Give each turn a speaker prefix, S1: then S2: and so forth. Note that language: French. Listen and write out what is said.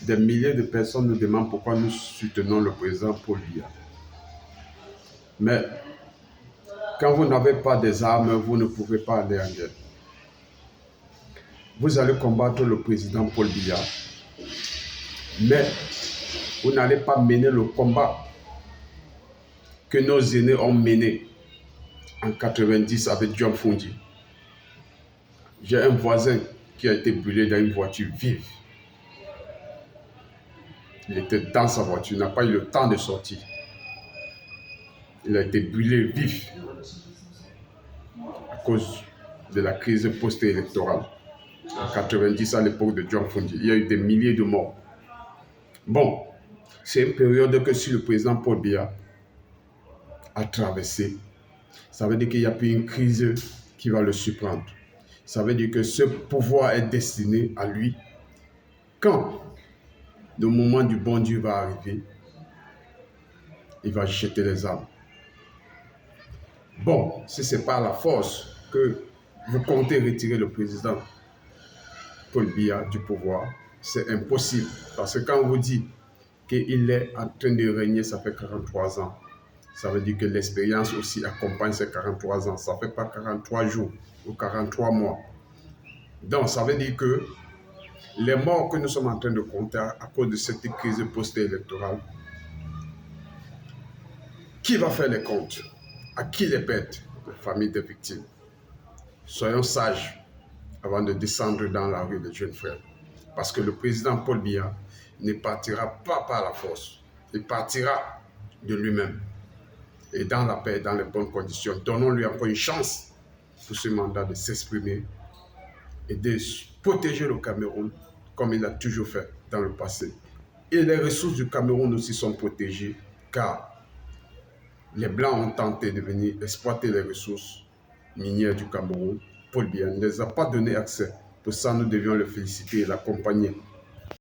S1: Des milliers de personnes nous demandent pourquoi nous soutenons le président Paul Biya. Mais quand vous n'avez pas des armes, vous ne pouvez pas aller en guerre. Vous allez combattre le président Paul Biya, mais vous n'allez pas mener le combat que nos aînés ont mené en 90 avec John Fundi. J'ai un voisin qui a été brûlé dans une voiture vive. Il était dans sa voiture, il n'a pas eu le temps de sortir. Il a été brûlé vif à cause de la crise post-électorale. En 90, à l'époque de John Fundi, il y a eu des milliers de morts. Bon, c'est une période que si le président Paul Biya a traversé, ça veut dire qu'il n'y a plus une crise qui va le surprendre. Ça veut dire que ce pouvoir est destiné à lui. Quand le moment du bon Dieu va arriver, il va jeter les armes. Bon, si ce n'est pas à la force que vous comptez retirer le président Paul Biya du pouvoir, c'est impossible. Parce que quand on vous dit qu'il est en train de régner, ça fait 43 ans. Ça veut dire que l'expérience aussi accompagne ces 43 ans. Ça ne fait pas 43 jours ou 43 mois. Donc, ça veut dire que les morts que nous sommes en train de compter à cause de cette crise post-électorale, qui va faire les comptes? À qui les pète? Les familles des victimes. Soyons sages avant de descendre dans la rue, les jeunes frères. Parce que le président Paul Biya ne partira pas par la force. Il partira de lui-même. Et dans la paix, dans les bonnes conditions. Donnons-lui encore une chance pour ce mandat de s'exprimer et de protéger le Cameroun comme il a toujours fait dans le passé. Et les ressources du Cameroun aussi sont protégées car les Blancs ont tenté de venir exploiter les ressources minières du Cameroun. Paul Biya ne les a pas donné accès. Pour ça, nous devions le féliciter et l'accompagner